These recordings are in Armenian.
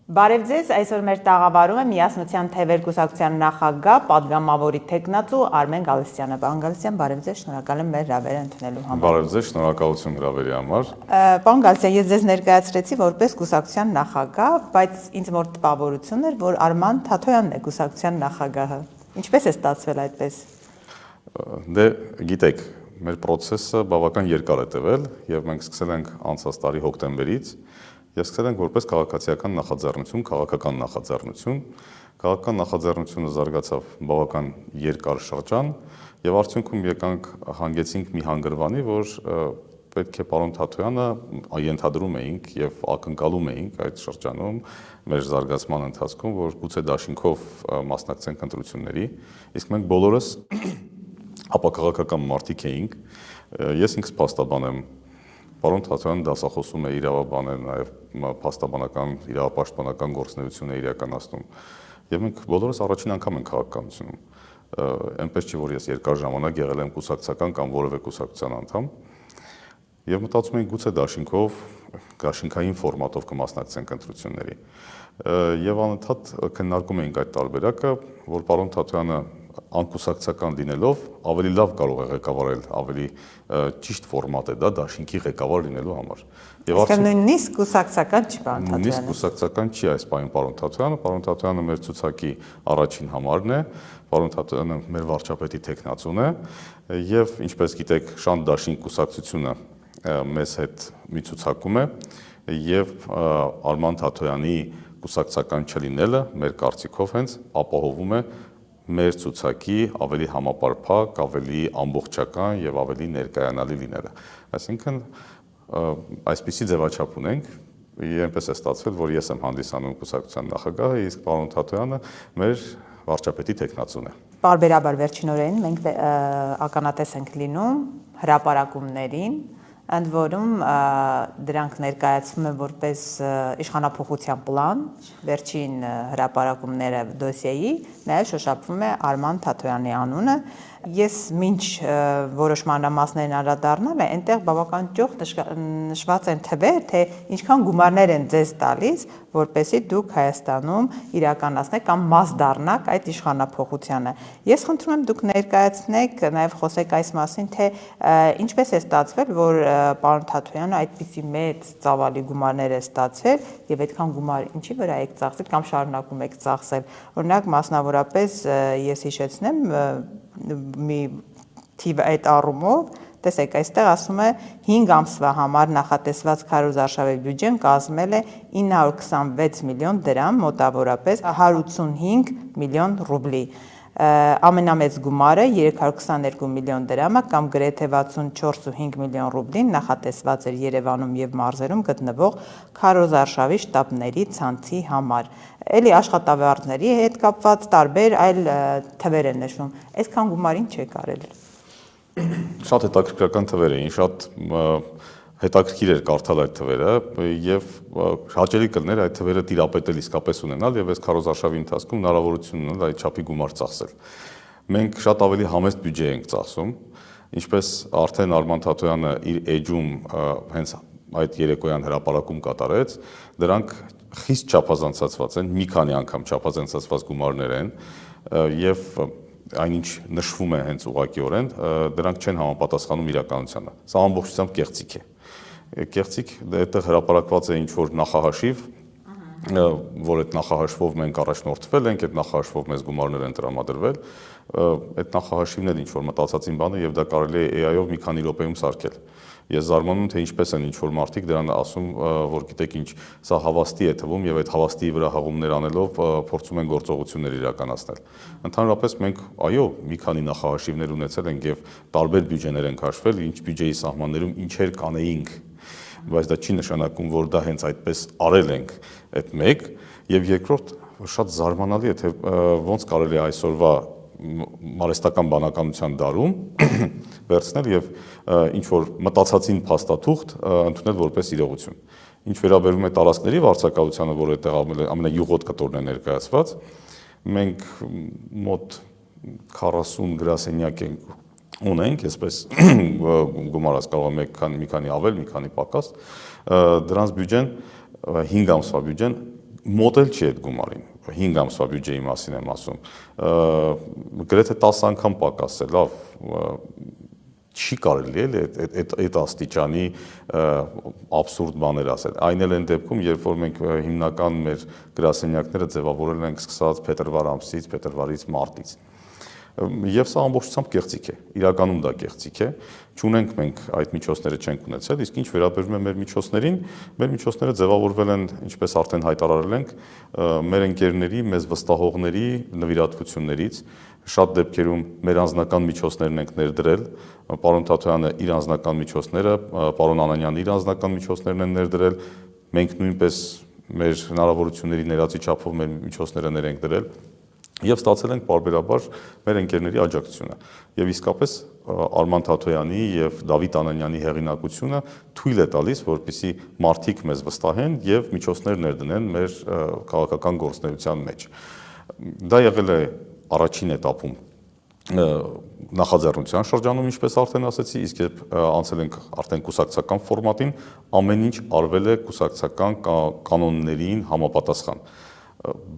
Բարև ձեզ, այսօր մեր տաղավարում է Միասնության թևեր կուսակցության նախագահ, падգամավորի տեխնացու Արմեն Գալստյանը։ Պարոն Գալստյան, բարև ձեզ, շնորհակալ եմ մեր հրավերը ընդունելու համար։ Բարև ձեզ, շնորհակալություն հրավերի համար։ Պարոն Գալստյան, ես ձեզ ներկայացրեցի որպես կուսակցության նախագահ, բայց ինձ մոտ տպավորություն էր, որ Արման Թաթոյանն է կուսակցության նախագահը։ Ինչպես է ստացվել այդպես։ Դե գիտեք, մեր process-ը բավական երկար է տևել եւ մենք սկսել ենք անցած տարի հոկտեմբերից եւ սկսել ենք որպես քաղաքացիական նախաձեռնություն, քաղաքական նախաձեռնություն։ Քաղաքական նախաձեռնությունը զարգացավ բավական երկար շրջան եւ արդյունքում եկանք հանգեցինք մի հանգրվանի, որ պետք է պարոն Թաթոյանը ենթադրում էինք եւ ակնկալում էինք այդ շրջանում մեր զարգացման ընթացքում, որ գուցե դաշինքով մասնակցենք ընտրությունների, իսկ մենք բոլորս ապակաղակական մարդիկ էինք։ Ես ինքս փաստաբան եմ, պարոն Թաթոյանը դասախոսում է իրավաբան է, նաեւ փաստաբանական իրավապաշտպանական գործունեություն է իրականացնում։ Եվ մենք բոլորս առաջին անգամ ենք քաղաքականությունում։ Այնպես չի, որ ես երկար ժամանակ եղել եմ կուսակցական կամ որևէ կուսակցության անդամ։ Եվ մտածում ենք գուցե դաշինքային ֆորմատով կմասնակցենք ընտրությունների։ Եվ անընդհատ քննարկում էինք այդ տարբերակը, որ պարոն Թաթոյանը անկուսակցական լինելով ավելի լավ կարող է ղեկավարել, ավելի ճիշտ ֆորմատ է դա դաշինքի ղեկավար լինելու համար։ Եվ նույնիսկ կուսակցական չի պարոն Թաթոյանը։ Նույնիսկ կուսակցական չի այս պահին պարոն Թաթոյանը, պարոն Թաթոյանը մեր ցուցակի առաջին համարն է, պարոն Թաթոյանը մեր վարչապետի տեխնացուն է, եւ ինչպես գիտեք, Շանթ Դաշինք կուսակցությունը մեզ հետ մի ցուցակում է եւ Արման Թաթոյանի կուսակցական չլինելը մեր կարծիքով հենց ապահովում է մեր ցուցակի ավելի համապարփակ, ավելի ամբողջական եւ ավելի ներկայանալի լինելը։ Այսինքն այսպիսի ձևաչափ ունենք, այնպես է ստացվել, որ ես եմ հանդիսանում կուսակցության նախագահը, իսկ պարոն Թաթոյանը մեր վարչապետի տեխնացուն է։ Պարբերաբար վերջին օրերին մենք ականատես ենք լինում հրապարակումներին, ընդ որում դրանք ներկայացվում են որպես իշխանափոխության պլան, վերջին հրապարակումները դոսիեի, նաև շոշափվում է Արման Թաթոյանի անունը։ Ես մինչ որոշ մանրամասներին անդրադառնալ է, այնտեղ բավական ճոխ նշված են թվեր, թե ինչքան գումարներ են ձեզ տալիս, որպեսզի դուք Հայաստանում իրականացնեք կամ մաս դառնաք այդ իշխանափոխությանը։ Ես խնդրում եմ դուք ներկայացնեք, նաև խոսեք այս մասին, թե ինչպես է ստացվել, որ պարոն Թաթոյանը այդպիսի մեծ ծավալի գումարներ է ստացել եւ այդքան գումար ինչի վրա եք ծախսել կամ շարունակում եք ծախսել։ Օրինակ մասնավորապես ես հիշեցնեմ մի թիվ այդ առումով, տեսեք, այստեղ ասում է 5 ամսվա համար նախատեսված քարոզարշավի բյուջեն կազմել է 926 միլիոն դրամ, մոտավորապես 185 միլիոն ռուբլի։ Ամենամեծ գումարը 322 միլիոն դրամը կամ գրեթե 64.5 միլիոն ռուբլին նախատեսված էր Երևանում եւ մարզերում գտնվող քարոզարշավի շտաբների ցանցի համար։ Էլի աշխատավարձների հետ կապված տարբեր այլ թվեր են նշվում։ Այսքան գումար ինչ է կարել։ Շատ հետաքրքրական թվեր էին, շատ հետաքրքիր էր կարդալ այդ թվերը եւ հաճելի կլներ այդ թվերը տիրապետել իսկապես ունենալ եւ այս քարոզարշավի ընթացքում հնարավորություն ունենալ այդ չափի գումար ծախսել։ Մենք շատ ավելի համեստ բյուջե ենք ծախսում, ինչպես արդեն Արման Թաթոյանը իր էջում հենց այդ երեկոյան հրապարակում կատարեց, դրանք խիստ չափազանցված են, մի քանի անգամ չափազանցված գումարներ են եւ այնինչ նշվում է հենց ուղղակիորեն, դրանք չեն համապատասխանում իրականությանը։ Սա ամբողջությամբ կեղծիք է։ Կեղծիք այդտեղ հրապարակված է ինչ-որ նախահաշիվ, որ այդ նախահաշվով մենք առաջնորդվել ենք, այդ նախահաշվով մեզ գումարներ են տրամադրվել, այդ նախահաշիվն էլ ինչ-որ մտածածին բան է եւ դա կարելի է AI-ով մի քանի րոպեում սարքել։ Ես զարմանում թե ինչպես են ինչ-որ մարդիկ դրան ասում, որ գիտեք ինչ, սա հավաստի է թվում եւ այդ հավաստի վրա հաղումներ անելով փորձում են գործողություններ իրականացնել։ Ընդհանրապես մենք այո, մի քանի նախահաշիվներ ունեցել ենք եւ տարբեր բյուջեներ ենք հաշվել, ինչ բյուջեի սահմաններում ինչեր կանեինք, բայց դա չի նշանակում, որ դա հենց այդպես արել ենք, այդ մեկ, եւ երկրորդ շատ զարմանալի է, թե ոնց կարելի է այսօրվա մարեստական բանականության դարում վերցնել եւ ինչ որ մտածածին փաստաթուղթ ընդունել որպես իրողություն։ Ինչ վերաբերում է տարածքների վարձակալությանը, որ այդտեղ ամենայուղոտ կտորն է ներկայացված, մենք մոտ 40 գրասենյակ ունենք, այսպես գումարած կարող է մի քանի ավել, մի քանի պակաս, դրանց բյուջեն 5 ամսվա բյուջեն մոդել չի այդ գումարին, 5 ամսվա բյուջեի մասին եմ ասում, գրեթե 10 անգամ պակասել, լավ, չի կարելի էլի այդ աստիճանի աբսուրդ բաներ ասել։ Այն էլ այն դեպքում, երբ որ մենք հիմնական մեր գրասենյակները ձևավորել ենք սկսած փետրվար ամսից, փետրվարից մարտից։ Եվ սա ամբողջությամբ կեղծիք է, իրականում դա կեղծիք է, չունենք մենք այդ միջոցները չենք ունեցել, իսկ ինչ վերաբերում է մեր միջոցներին, մեր միջոցները ձևավորվել են, ինչպես արդեն հայտարարել ենք, մեր ընկերների, մեզ վստահողների նվիրատվություններից, շատ դեպքերում մեր անձնական միջոցներն ենք ներդրել, պարոն Թաթոյանը իր անձնական միջոցները, պարոն Անանյանը իր անձնական միջոցներն են ներդրել, մենք նույնպես մեր հնարավորությունների ներածի չափով մեր միջոցները ներենք դրել եւ ստացել ենք պարբերաբար մեր ընկերների աջակցությունը եւ իսկապես Արման Թաթոյանի եւ Դավիթ Անանյանի հեղինակությունը թույլ է տալիս, որպեսզի մարդիկ մեզ վստահեն եւ միջոցներ ներդնեն մեր քաղաքական գործունեության մեջ։ Դա եղել է առաջին этаպում նախաձեռնության շրջանում, ինչպես արդեն ասացի, իսկ երբ անցել ենք արդեն կուսակցական ֆորմատին, ամեն ինչ արվել է կուսակցական կանոններին համապատասխան։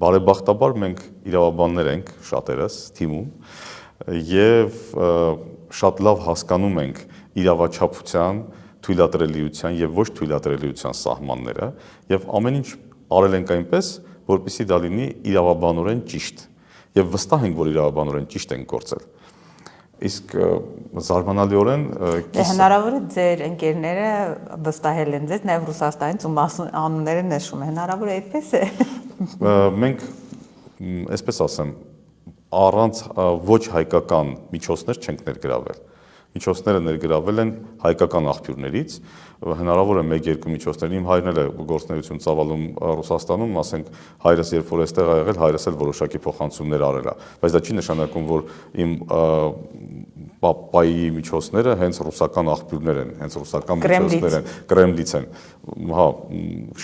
Բարեբախտաբար մենք իրավաբաններ ենք շատերս թիմում եւ շատ լավ հասկանում ենք իրավաչափության, թույլատրելիության եւ ոչ թույլատրելիության սահմանները եւ ամեն ինչ արել ենք այնպես, որպեսզի դա լինի իրավաբանորեն ճիշտ եւ վստահ ենք, որ իրավաբանորեն ճիշտ ենք գործել։ Իսկ զարմանալիորեն հնարավոր է ձեր ընկերները վստահել են ձեզ նաեւ Ռուսաստանից ու անունները նշում է, հնարավոր է այդպես է։ Մենք, այսպես ասեմ, առանց ոչ հայկական միջոցներ չենք ներգրավել։ Միջոցները ներգրավել են հայկական աղբյուրներից, հնարավոր է 1-2 միջոցներ, իմ հայրն էլ է գործունեություն ծավալում Ռուսաստանում, ասենք հայրս երբ որ այստեղ ա եղել, հայրս էլ որոշակի փոխանցումներ արել է, բայց դա չի նշանակում, որ իմ պապայի միջոցները հենց ռուսական աղբյուրներ են, հենց ռուսական միջոցներ են, Կրեմլից են, հա,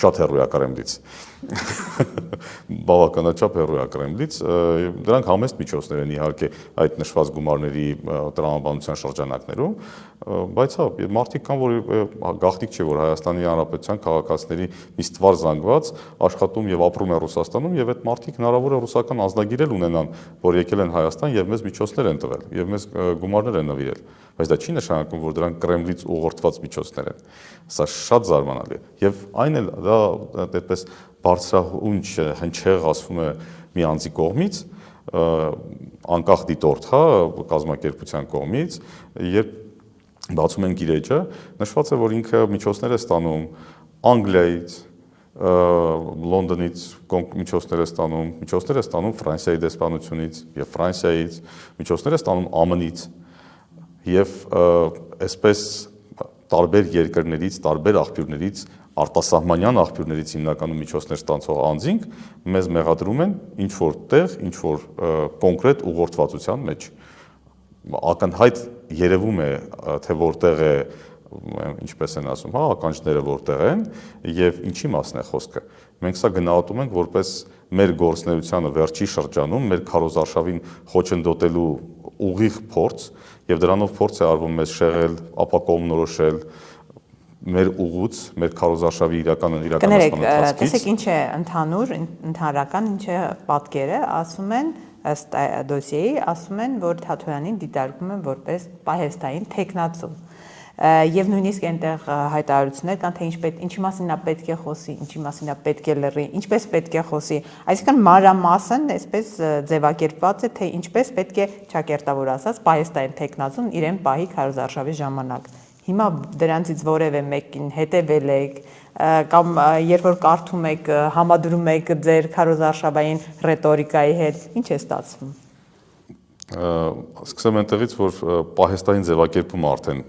շատ հեռու է Կրեմլից, բավականաչափ հեռու է Կրեմլից, դրանք համեստ միջոցներ են իհարկե այդ նշված գումարների տրամաբանության շրջանակներում, բայց հա, մարդիկ կան, որ գաղտնիք չէ, որ Հայաստանի Հանրապետության քաղաքացիների մի ստվար զանգված աշխատում եւ ապրում են Ռուսաստանում եւ այդ մարդիկ հնարավոր է ռուսական անձնագիր էլ ունենան, որ եկել են Հայաստան եւ մեզ միջոցներ են տվել եւ մեզ գումարներ են նվիրել, բայց դա չի նշանակում, որ դրանք Կրեմլից ուղղորդված միջոցներ են։ Սա շատ զարմանալի է եւ այն էլ դա այդպես բարձրահունչ հնչեղ ասվում է մի անձի կողմից, անկախ դիտորդ, հա, կազմակերպության կողմից, երբ բացում ենք իր էջը, նշված է, որ ինքը միջոցներ է ստանում Անգլիայից, Լոնդոնից միջոցներ է ստանում Ֆրանսիայի դեսպանությունից եւ Ֆրանսիայից, միջոցներ է ստանում ԱՄՆ-ից եւ այսպես տարբեր երկրներից, տարբեր աղբյուրներից, արտասահմանյան աղբյուրներից հիմնականում միջոցներ ստանցող անձինք մեզ մեղադրում են ինչ որ տեղ, ինչ որ կոնկրետ ուղղորդվածության մեջ։ Ակնհայտ երևում է, թե որտեղ է, ինչպես են ասում, հա, ականջները որտեղ են եւ ինչի մասն է խոսքը։ Մենք սա գնահատում ենք որպես մեր գործունեությանը վերջի շրջանում, մեր քարոզարշավին խոչընդոտելու ուղիղ փորձ եւ դրանով փորձ է արվում մեզ շեղել, ապա կողմնորոշել մեր ուղուց, մեր քարոզարշավի իրականացման ընթացքից։ Տեսեք ինչ է ընդհանրական ինչ է պատկերը, ասում են ըստ դոսիեի, ասում են, որ Թաթոյանին դիտարկում են որպես պահեստային տեխնացու։ Եվ նույնիսկ այնտեղ հայտարարություններ կան, թե ինչի մասին նա պետք է խոսի, ինչի մասին նա պետք է լռի, ինչպես պետք է խոսի, այսինքն մանրամասն այսպես ձևակերպված է, թե ինչպես պետք է ճակերտավոր ասած պահեստային տեխնացուն իրեն պահի քարոզարշավի ժամանակ։ Հիմա դրանցից որևէ մեկին հետևել եք կամ երբ որ կարդում եք, համադրում եք ձեր քարոզարշավային ռետորիկայի հետ, ինչ է ստացվում։ Սկսեմ այնտեղից, որ պահեստային ձևակերպումը արդեն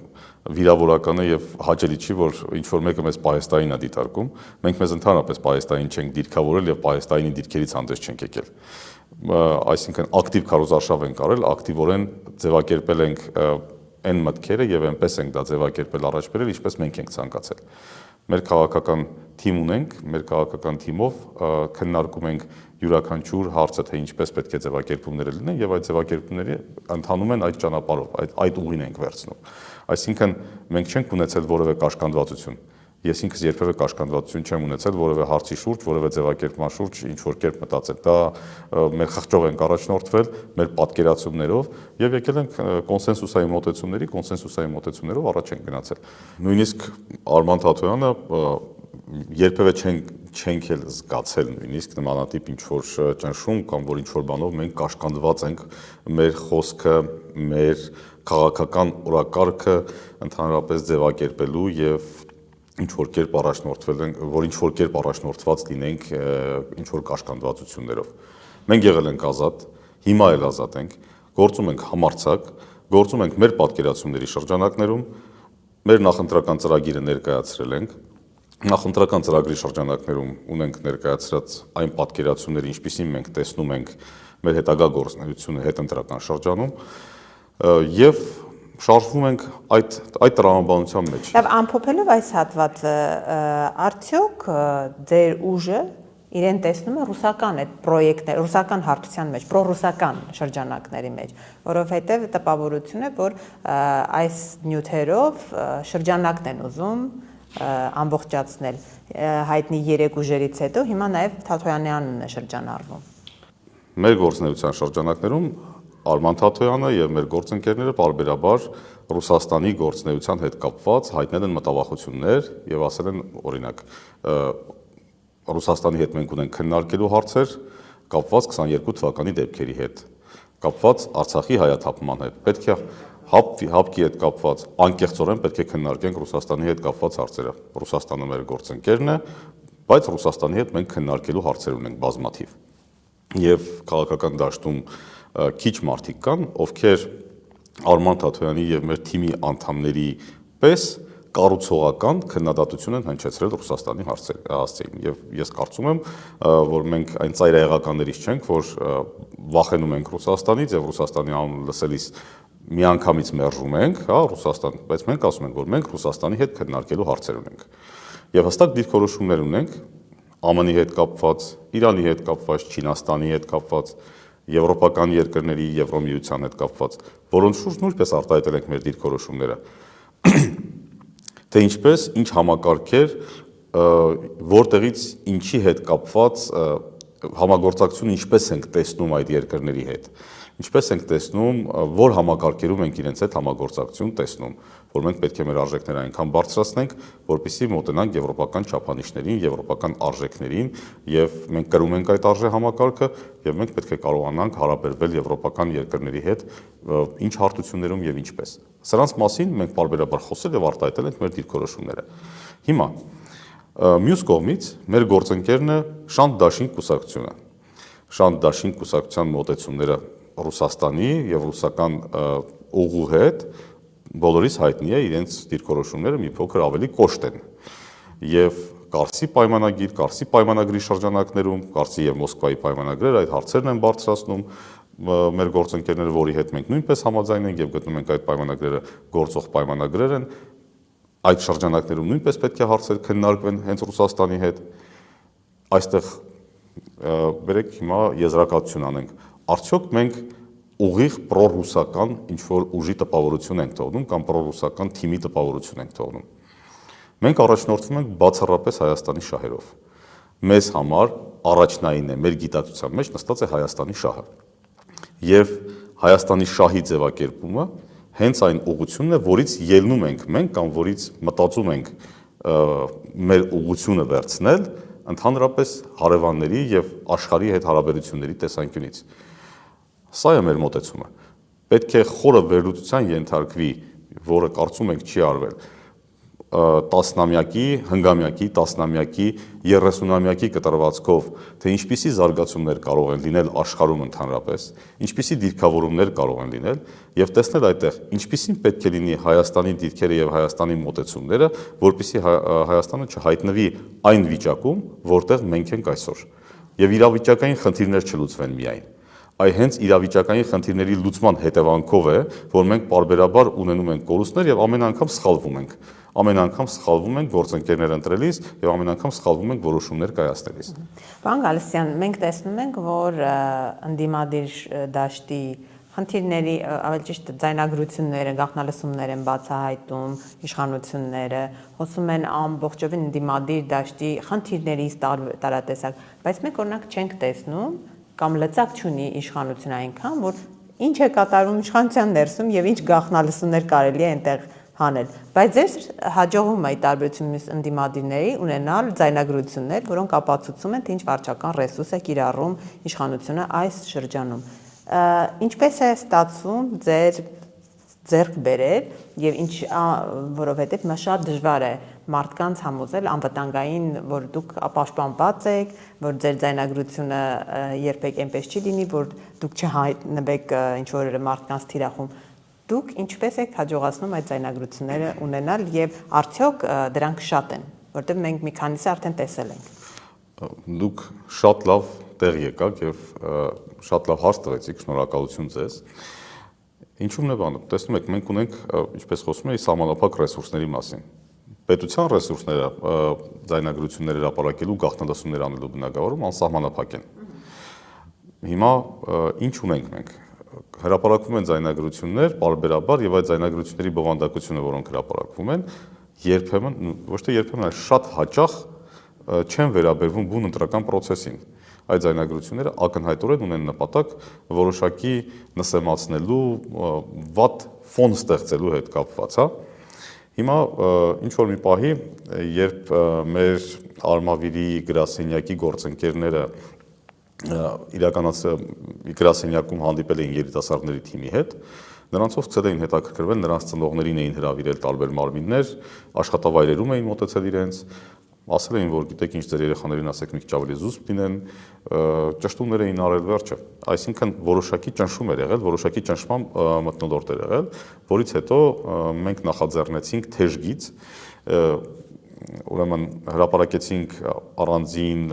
վիրավորական է եւ հաճելի չի, որ ինչ որ մեկը մեզ պահեստային է դիտարկում։ Մենք մեզ ընդհանրապես պահեստային չենք դիրքավորել եւ պահեստայինի դիրքերից հանդես չենք եկել։ Այսինքն ակտիվ քարոզարշավ ենք արել, ակտիվորեն ձևակերպել ենք այն մտքերը եւ այնպես ենք դա ձևակերպել առաջ բերել, ինչպես մենք ենք ցանկացել։ Մեր քաղաքական թիմ ունենք, մեր քաղաքական թիմով քննարկում ենք յուրաքանչյուր հարցը, թե ինչպես պետք է ձևակերպումները լինեն եւ այդ ձևակերպումները ընթանում են այդ ճանապարհով, այդ ուղին ենք վերցնում։ Այսինքն մենք չենք ունեցել որևէ կաշկանդվածություն։ ես ինքս երբևէ կաշկանդվածություն չեմ ունեցել որևէ հարցի շուրջ, որևէ ձևակերպման շուրջ ինչ որ կերպ մտածել։ Դա մեր խղճով ենք առաջնորդվել, մեր պատկերացումներով եւ եկել ենք կոնսենսուսային մոտեցումներով առաջ ենք գնացել։ Նույնիսկ Արման Թաթոյանը երբևէ չենք էլ զգացել նույնիսկ նմանատիպ ինչ որ ճնշում կամ որ ինչ որ բանով մենք կաշկանդված ենք մեր խոսքը, մեր քաղաքական օրակարգը ընդհանրապես ձևակերպելու եւ ինչ որ կերպ առաջնորդվել ենք, որ ինչ որ կերպ առաջնորդված լինենք ինչ որ կաշկանդվածություններով։ Մենք եղել ենք ազատ, հիմա էլ ազատ ենք, գործում ենք համարձակ, գործում ենք մեր պատկերացումների շրջանակներում, մեր նախընտրական ծրագիրը ներկայացրել ենք, նախընտրական ծրագրի շրջանակներում ունենք ներկայացրած այն պատկերացումները, ինչպիսին մենք տեսնում ենք մեր հետագա գործունեությունը հետընտրական շրջանում եւ շարժվում ենք այդ տրամաբանության մեջ։ Լավ, ամփոփելով այս հատվածը, արդյոք ձեր ուժը իրեն տեսնում է ռուսական այդ պրոյեկտներ, ռուսական հարթության մեջ, պրոռուսական շրջանակների մեջ, որովհետև տպավորություն է, որ այս նյութերով շրջանակն են ուզում ամբողջացնել հայտնի 3 ուժերից հետո, հիմա նաև Թաթոյանյանն է շրջանառվում։ Մեր գործունեության շրջանակներում Արման Թաթոյանը եւ մեր գործընկերները պարբերաբար Ռուսաստանի գործունեության հետ կապված հայտնել են մտավախություններ եւ ասել են, օրինակ, Ռուսաստանի հետ մենք ունենք քննարկելու հարցեր կապված 22 թվականի դեպքերի հետ, կապված Արցախի հայաթափման հետ։ Պետք է հապկի հետ կապված անկեղծորեն պետք է քննարկենք Ռուսաստանի հետ կապված հարցերը։ Ռուսաստանը մեր գործընկերն է, բայց Ռուսաստանի հետ մենք քննարկելու հարցեր ունենք բազմաթիվ։ Եվ քաղաքական դաշտում քիչ մարդիկ կան, ովքեր Արման Թաթոյանի եւ մեր թիմի անդամների պես կառուցողական քննադատություն են հնչեցրել Ռուսաստանի հասցեին եւ ես կարծում եմ, որ մենք այն ծայրահեղականներից չենք, որ վախենում ենք Ռուսաստանից եւ Ռուսաստանի անունը լսելիս միանգամից մերժում ենք, հա, Ռուսաստան, բայց մենք ասում ենք, որ մենք Ռուսաստանի հետ քննարկելու հարցեր ունենք։ Եվ հստակ դիրքորոշումներ ունենք ԱՄՆ-ի հետ կապված, Իրանի հետ կապված, Չինաստանի հետ կապված, եվրոպական երկրների, Եվրոմիության հետ կապված, որոնց շուրջ նույնպես արտահայտել ենք մեր դիրքորոշումները։ Թե ինչպես, ինչ համակարգեր, որտեղից ինչի հետ կապված համագործակցությունը ինչպես ենք տեսնում այդ երկրների հետ, ինչպես ենք տեսնում, որ համակարգերում ենք իրենց հետ համագործակցություն տեսնում, որ մենք պետք է մեր արժեքները այնքան բարձրացնենք, որպեսզի մոտենանք եվրոպական չափանիշներին, եվրոպական արժեքներին, եւ մենք կրում ենք այդ արժե համակարգը, եւ մենք պետք է կարողանանք հարաբերվել եվրոպական երկրների հետ ինչ հարթություններում եւ ինչպես։ Սրանց մասին մենք պարբերաբար խոսել եւ արտահայտել ենք մեր դիրքորոշումները։ Հիմա մյուս կողմից մեր գործընկերն է Շանթ Դաշինք կուսակցությունը։ Շանթ Դաշինք կուսակցության մոտեցումները Ռուսաստանի եւ ռուսական ուղու հետ բոլորիս հայտնի է, իրենց դիրքորոշումները մի փոքր ավելի կոշտ են։ Եվ Կարսի պայմանագրի շրջանակներում, Կարսի եւ Մոսկվայի պայմանագրերը այդ հարցերն են բարձրացնում մեր գործընկերները, որի հետ մենք նույնպես համաձայն ենք եւ գտնում ենք այդ պայմանագրերը գործող պայմանագրեր են, այդ շրջանակներում նույնպես պետք է հարցեր քննարկվեն հենց Ռուսաստանի հետ։ Այստեղ բերեք հիմա եզրակացություն անենք։ Արդյոք մենք ուղիղ պրոռուսական ինչ-որ ուժի տպավորություն ենք թողնում կամ պրոռուսական թիմի տպավորություն ենք թողնում։ Մենք առաջնորդվում ենք բացառապես Հայաստանի շահերով։ Մեզ համար առաջնայինն է, մեր գիտակցության մեջ նստած է Հայաստանի շահը։ Եվ Հայաստանի շահի ձևակերպումը հենց այն ուղղությունն է, որից ելնում ենք մենք կամ որից մտածում ենք մեր ուղղությունը վերցնել ընդհանրապես հարևանների եւ աշխարհի հետ հարաբերությունների տեսանկյունից։ Սա է մեր մոտեցումը։ Պետք է խորը վերլուծության ենթարկվի, որը կարծում ենք չի արվել, տասնամյակի, հնգամյակի, տասնամյակի, 30-ամյակի կտրվածքով, թե ինչպիսի զարգացումներ կարող են լինել աշխարհում ընդհանրապես, ինչպիսի դիրքավորումներ կարող են լինել, եւ տեսնել այդտեղ ինչպիսին պետք է լինի Հայաստանի դիրքերը եւ Հայաստանի մոտեցումները, որպեսզի Հայաստանը չհայտնվի այն վիճակում, որտեղ մենք ենք այսօր, եւ իրավիճակային խնդիրներ չլուծվեն միայն։ Այ հենց իրավիճակային խնդիրների լուծման հետևանքով է, որ մենք պարբերաբար ունենում ենք կորուստներ եւ ամեն անգամ սխալվում ենք։ Ամեն անգամ սխալվում ենք գործընկերներ ընտրելիս եւ ամեն անգամ սխալվում ենք որոշումներ կայացնելիս։ Պարոն Գալստյան, մենք տեսնում ենք, որ ընդդիմադիր դաշտի խնդիրների ավելի ճիշտ ձայնագրությունները, գաղտնալսումներ են բացահայտում իշխանությունները, խոսում են ամբողջովին ընդդիմադիր դաշտի խնդիրներից տարատեսակ, բայց մենք օրինակ չենք տեսնում կամ լծակ չունի իշխանությունը այնքան, որ ինչ է կատարում իշխանության ներսում եւ ինչ գաղտնալսումներ կարելի է այնտեղ հանել, բայց ձեզ հաջողվում է ի տարբերություն մյուս ընդդիմադիրների ունենալ ձայնագրություններ, որոնք ապացուցում են, թե ինչ վարչական ռեսուրս է կիրառում իշխանությունը այս շրջանում։ Ինչպես է ստացվում ձեր ձեռք բերել եւ ինչ որովհետեւ նա շատ դժվար է մարդկանց համոզել անվտանգային, որ դուք պաշտպանված եք, որ ձեր ձայնագրությունը երբեք այնպես չի լինի, որ դուք չհայտնվեք ինչ որ մարդկանց թիրախում։ Դուք ինչպես եք հաջողացնում այդ ձայնագրությունները ունենալ եւ արդյոք դրանք շատ են, որտեղ մենք մի քանիսը արդեն տեսել ենք։ Դուք շատ լավ տեղ եկաք եւ շատ լավ հարց տվեցիք, շնորհակալություն ձեզ։ Ինչու՞մն է բանը։ Տեսնում եք, մենք ունենք, ինչպես խոսում էի, սահմանափակ ռեսուրսների մասին։ Պետության ռեսուրսները ձայնագրություններ հրապարակելու, գաղտնալսումներ անելու բնագավառում անսահմանափակ են։ Հիմա ինչ ունենք մենք։ Հրապարակվում են ձայնագրություններ պարբերաբար եւ այդ ձայնագրությունների բովանդակությունը, որոնք հրապարակվում են, երբեմն, ոչ թե երբեմն, այլ շատ հաճախ չեն վերաբերվում բուն ընտրական process-ին։ Այդ ձայնագրությունները ակնհայտորեն ունեն նպատակ որոշակի նսեմացնելու, վատ ֆոն ստեղծելու հետ կապված, հա։ Հիմա ինչ որ մի պահի, երբ մեր Արմավիրի գրասենյակի գործընկերները գրասենյակում հանդիպել էին երիտասարդների թիմի հետ, նրանցով սկսել էին հետաքրքրվել, նրանց ծնողներին էին հրավիրել տարբեր մարմիններ, աշխատավայրերում էին մոտեցել իրենց, ասել էին, որ գիտեք ինչ ձեր երեխաներին ասեք մի քիչ ավելի զուսպ լինեն, ճշտումներ էին արել վերջը, այսինքն որոշակի ճնշում էր եղել, որոշակի ճնշման մթնոլորտ էր եղել, որից հետո մենք նախաձեռնեցինք թեժգիծ, ուրեմն հրապարակեցինք առանձին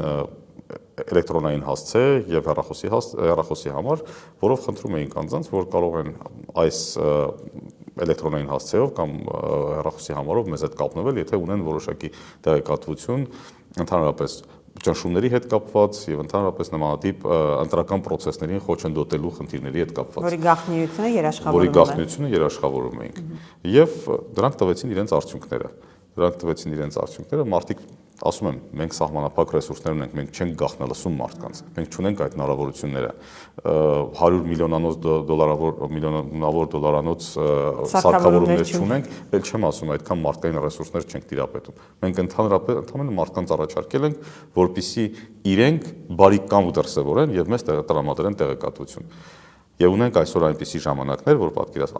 էլեկտրոնային հասցե եւ հեռախոսի համար, որով խնդրում էինք անձանց, որ կարող են այս էլեկտրոնային հասցեով կամ հեռախոսի համարով մեզ հետ կապնվել, եթե ունեն որոշակի տեղեկատվություն ընդհանրապես ճնշումների հետ կապված եւ ընդհանրապես նմանատիպ ընտրական process-ներին խոչընդոտելու խնդիրների հետ կապված։ Որի գաղտնիությունը երաշխավորում ենք։ Եվ դրանք տվեցին իրենց արդյունքները, մարդիկ ասում եմ, մենք սահմանափակ ռեսուրսներ ունենք, մենք չենք գաղտնալսում մարդկանց, մենք չունենք այդ հնարավորությունները, 100 միլիոնավոր դոլարանոց սարքավորումներ չունենք, էլ չեմ ասում, այդքան մարդկային ռեսուրսներ չենք տիրապետում։ Մենք ընդհանրապես մարդկանց առաջարկել ենք, որպեսզի իրենք բարի կամք դրսևորեն եւ մեզ տրամադրեն տեղեկատվություն։ Եվ ունենք այսօր այնպիսի ժամանակներ, որ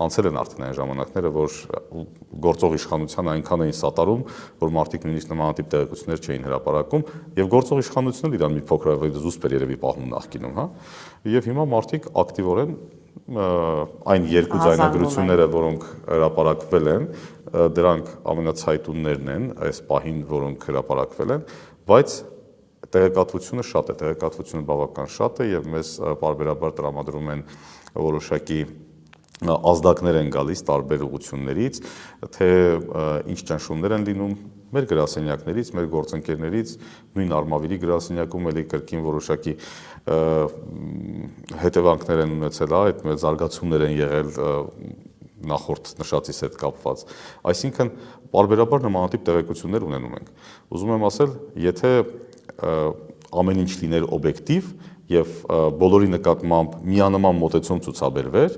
անցել են արդեն այն ժամանակները, որ գործող իշխանության այնքան էին սատարում, որ մարդիկ նույնիսկ նմանատիպ տեղեկություններ չէին հրապարակում, եւ գործող իշխանությունը իրան մի փոքր ավելի զուսպ էր երևի պահում նախկինում, հա։ Եվ հիմա մարդիկ ակտիվորեն այն երկու ձայնագրությունները, որոնք հրապարակվել են, դրանք ամենացայտուններն են այս պահին, որոնք հրապարակվել են, բայց տեղեկատվությունը շատ է, տեղեկատվությունը բավական շատ է եւ մեզ պարբերաբար տրամադրում են որոշակի ազդակներ են գալիս տարբեր ուղություններից, թե ինչ ճնշումներ են լինում մեր գրասենյակներից, մեր գործընկերներից, նույն Արմավիրի գրասենյակում էլի կրկին որոշակի հետևանքներ են ունեցել, այդ մեր զարգացումներ են եղել նախորդ նշածից հետ կապված։ Այսինքն պարբերաբար նմանատիպ տեղեկություններ ունենում ենք։ Ուզում եմ ասել, եթե ամեն ինչ լիներ օբյեկտիվ եւ բոլորի նկատմամբ միանման մոտեցում ցուցաբերվեր